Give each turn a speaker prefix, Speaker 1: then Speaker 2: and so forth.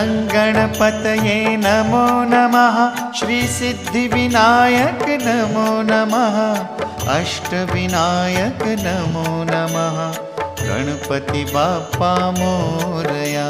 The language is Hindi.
Speaker 1: गणपतये नमो नमः। श्री सिद्धिविनायक नमो नमः। अष्टविनायक नमो नमः। गणपति बाप्पा मोरया।